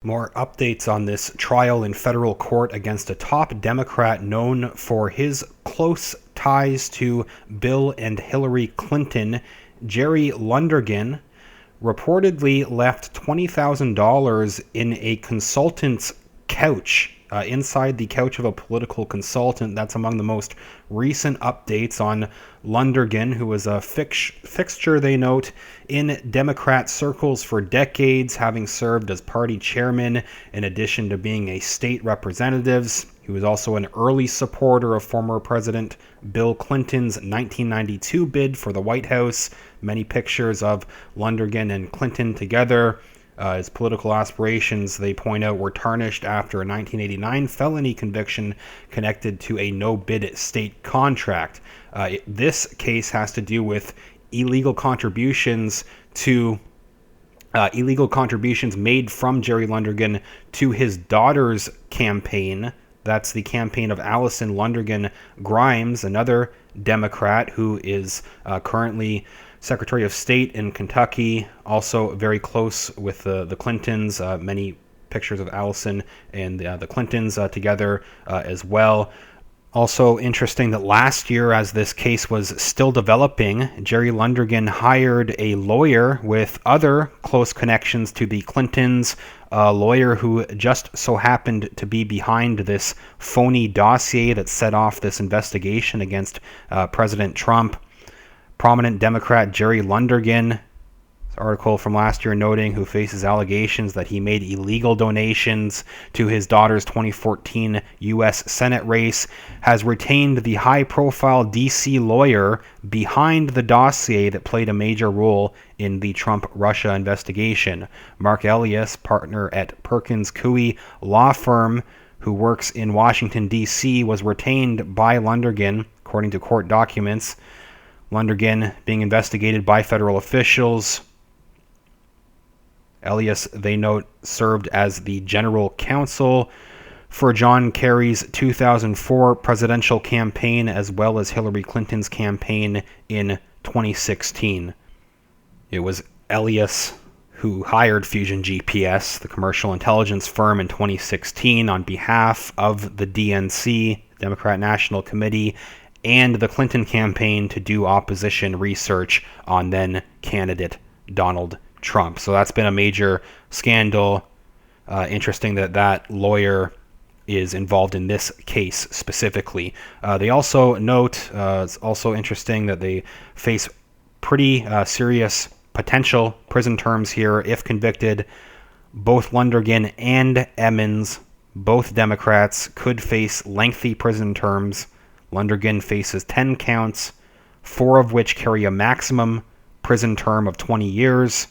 More updates on this trial in federal court against a top Democrat known for his close ties to Bill and Hillary Clinton. Jerry Lundergan reportedly left $20,000 in a consultant's couch, inside the couch of a political consultant. That's among the most recent updates on Lundergan, who was a fixture, they note, in Democrat circles for decades, having served as party chairman in addition to being a state representative. He was also an early supporter of former President Bill Clinton's 1992 bid for the White House. Many pictures of Lundergan and Clinton together. His political aspirations, they point out, were tarnished after a 1989 felony conviction connected to a no-bid state contract. This case has to do with illegal contributions made from Jerry Lundergan to his daughter's campaign. That's the campaign of Allison Lundergan Grimes, another Democrat who is currently Secretary of State in Kentucky, also very close with the Clintons. Many pictures of Allison and the Clintons together as well. Also interesting that last year, as this case was still developing, Jerry Lundergan hired a lawyer with other close connections to the Clintons, a lawyer who just so happened to be behind this phony dossier that set off this investigation against President Trump. Prominent Democrat Jerry Lundergan, article from last year noting, who faces allegations that he made illegal donations to his daughter's 2014 U.S. Senate race, has retained the high-profile D.C. lawyer behind the dossier that played a major role in the Trump-Russia investigation. Mark Elias, partner at Perkins Coie law firm, who works in Washington, D.C., was retained by Lundergan, according to court documents. Lundergan being investigated by federal officials. Elias, they note, served as the general counsel for John Kerry's 2004 presidential campaign, as well as Hillary Clinton's campaign in 2016. It was Elias who hired Fusion GPS, the commercial intelligence firm, in 2016 on behalf of the DNC, Democrat National Committee, and the Clinton campaign to do opposition research on then candidate Donald Trump. So that's been a major scandal. Interesting that lawyer is involved in this case specifically. They also note, it's also interesting that they face pretty serious potential prison terms here if convicted. Both Lundergan and Emmons, both Democrats, could face lengthy prison terms. Lundergan faces 10 counts, 4 of which carry a maximum prison term of 20 years,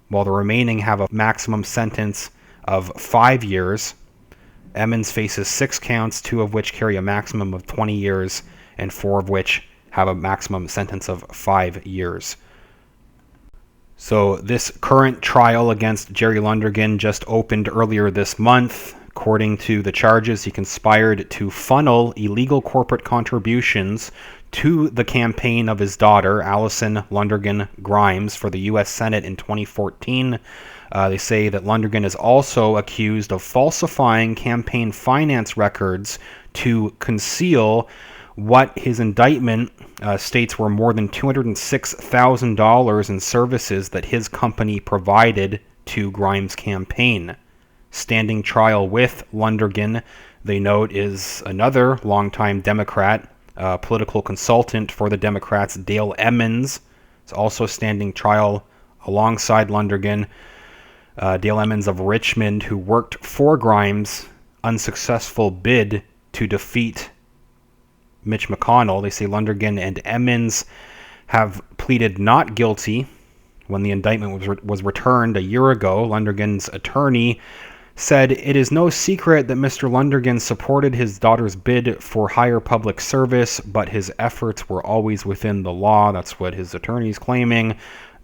while the remaining have a maximum sentence of 5 years. Emmons faces 6 counts, 2 of which carry a maximum of 20 years, and 4 of which have a maximum sentence of 5 years. So this current trial against Jerry Lundergan just opened earlier this month. According to the charges, he conspired to funnel illegal corporate contributions to the campaign of his daughter, Allison Lundergan Grimes, for the U.S. Senate in 2014. They say that Lundergan is also accused of falsifying campaign finance records to conceal what his indictment states were more than $206,000 in services that his company provided to Grimes' campaign. Standing trial with Lundergan, they note, is another longtime Democrat, political consultant for the Democrats, Dale Emmons. It's also standing trial alongside Lundergan. Dale Emmons of Richmond, who worked for Grimes' unsuccessful bid to defeat Mitch McConnell. They say Lundergan and Emmons have pleaded not guilty when the indictment was returned a year ago. Lundergan's attorney said, "It is no secret that Mr. Lundergan supported his daughter's bid for higher public service, but his efforts were always within the law." That's what his attorney's claiming.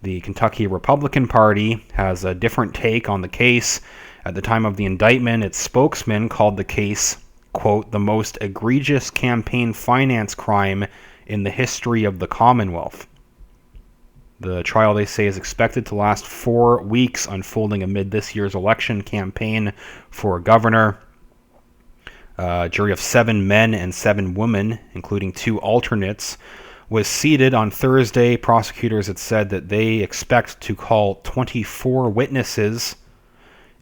The Kentucky Republican Party has a different take on the case. At the time of the indictment, its spokesman called the case, quote, "the most egregious campaign finance crime in the history of the Commonwealth." The trial, they say, is expected to last 4 weeks, unfolding amid this year's election campaign for governor. A jury of 7 men and 7 women, including 2 alternates, was seated on Thursday. Prosecutors had said that they expect to call 24 witnesses,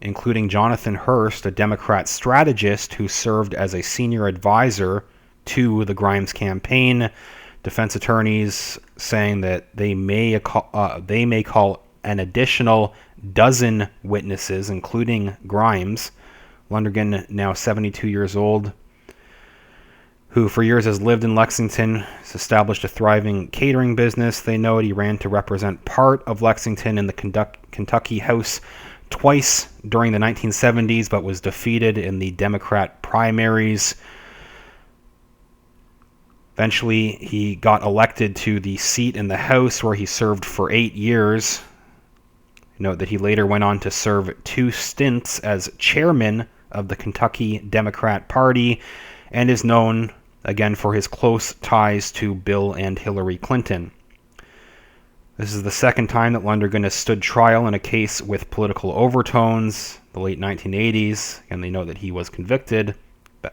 including Jonathan Hurst, a Democrat strategist who served as a senior advisor to the Grimes campaign. Defense attorneys saying that they may call an additional 12 witnesses, including Grimes. Lundergan, now 72 years old, who for years has lived in Lexington, has established a thriving catering business. They note he ran to represent part of Lexington in the Kentucky House twice during the 1970s, but was defeated in the Democrat primaries. Eventually, he got elected to the seat in the House, where he served for 8 years. Note that he later went on to serve 2 stints as chairman of the Kentucky Democrat Party, and is known, again, for his close ties to Bill and Hillary Clinton. This is the second time that Lundergan has stood trial in a case with political overtones, the late 1980s, and they know that he was convicted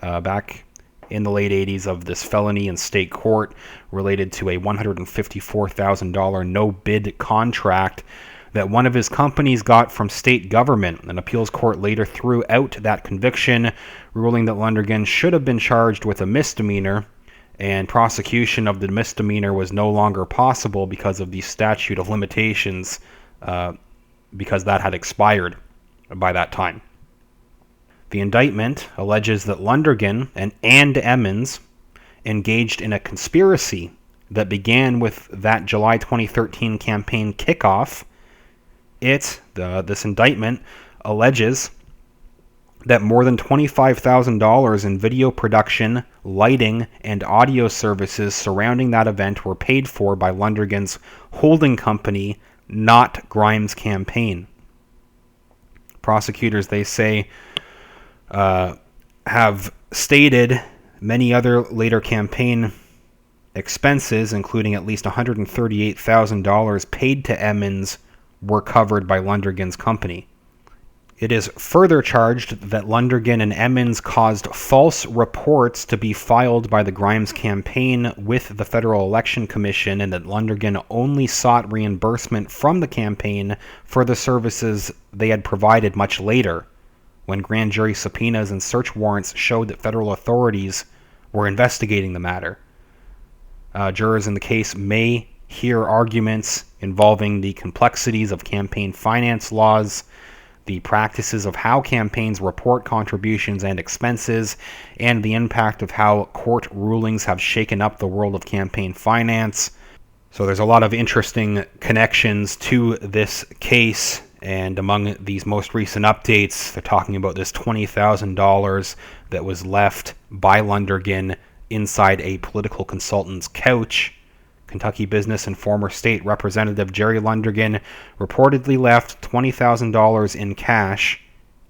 back in the late 80s of this felony in state court related to a $154,000 no-bid contract that one of his companies got from state government. An appeals court later threw out that conviction, ruling that Lundergan should have been charged with a misdemeanor, and prosecution of the misdemeanor was no longer possible because of the statute of limitations, because that had expired by that time. The indictment alleges that Lundergan and Emmons engaged in a conspiracy that began with that July 2013 campaign kickoff. This indictment alleges that more than $25,000 in video production, lighting, and audio services surrounding that event were paid for by Lundergan's holding company, not Grimes' campaign. Prosecutors, they say, have stated many other later campaign expenses, including at least $138,000 paid to Emmons, were covered by Lundergan's company. It is further charged that Lundergan and Emmons caused false reports to be filed by the Grimes campaign with the Federal Election Commission, and that Lundergan only sought reimbursement from the campaign for the services they had provided much later, when grand jury subpoenas and search warrants showed that federal authorities were investigating the matter. Jurors in the case may hear arguments involving the complexities of campaign finance laws, the practices of how campaigns report contributions and expenses, and the impact of how court rulings have shaken up the world of campaign finance. So there's a lot of interesting connections to this case, and among these most recent updates, they're talking about this $20,000 that was left by Lundergan inside a political consultant's couch. Kentucky business and former state representative Jerry Lundergan reportedly left $20,000 in cash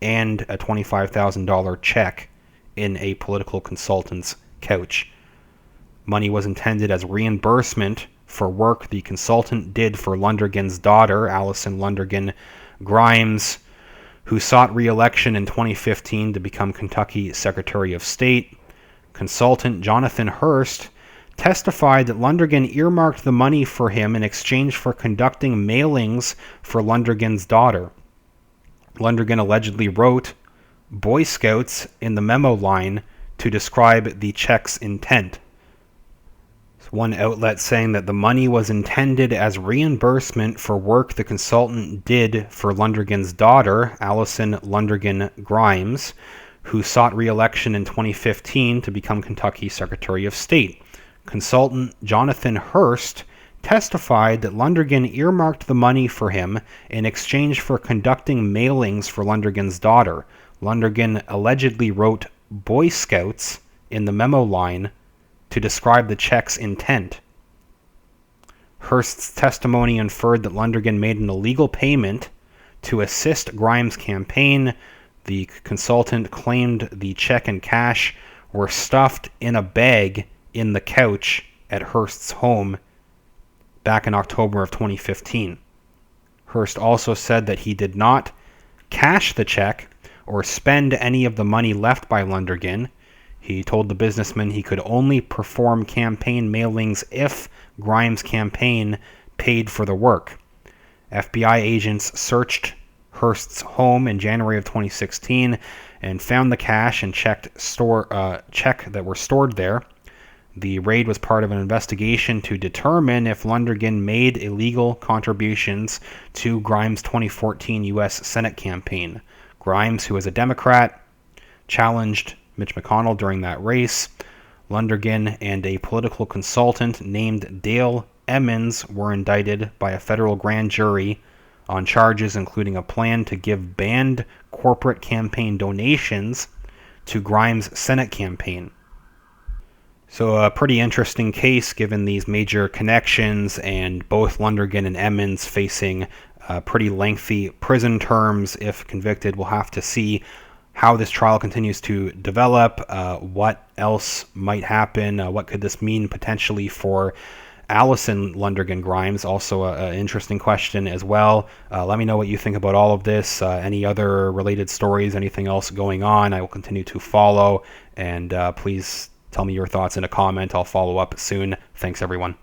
and a $25,000 check in a political consultant's couch. Money was intended as reimbursement for work the consultant did for Lundergan's daughter, Allison Lundergan Grimes, who sought re-election in 2015 to become Kentucky Secretary of State. Consultant Jonathan Hurst testified that Lundergan earmarked the money for him in exchange for conducting mailings for Lundergan's daughter. Lundergan allegedly wrote Boy Scouts in the memo line to describe the check's intent. One outlet saying that the money was intended as reimbursement for work the consultant did for Lundergan's daughter, Allison Lundergan Grimes, who sought re-election in 2015 to become Kentucky Secretary of State. Consultant Jonathan Hurst testified that Lundergan earmarked the money for him in exchange for conducting mailings for Lundergan's daughter. Lundergan allegedly wrote Boy Scouts in the memo line to describe the check's intent. Hurst's testimony inferred that Lundergan made an illegal payment to assist Grimes' campaign. The consultant claimed the check and cash were stuffed in a bag in the couch at Hurst's home back in October of 2015. Hearst also said that he did not cash the check or spend any of the money left by Lundergan. He told the businessman he could only perform campaign mailings if Grimes' campaign paid for the work. FBI agents searched Hearst's home in January of 2016 and found the cash and check that were stored there. The raid was part of an investigation to determine if Lundergan made illegal contributions to Grimes' 2014 U.S. Senate campaign. Grimes, who is a Democrat, challenged Mitch McConnell during that race. Lundergan and a political consultant named Dale Emmons were indicted by a federal grand jury on charges including a plan to give banned corporate campaign donations to Grimes' Senate campaign. So a pretty interesting case given these major connections, and both Lundergan and Emmons facing pretty lengthy prison terms if convicted. We'll have to see how this trial continues to develop, what else might happen, what could this mean potentially for Allison Lundergan Grimes, also an interesting question as well. Let me know what you think about all of this, any other related stories, anything else going on. I will continue to follow, and please tell me your thoughts in a comment. I'll follow up soon. Thanks, everyone.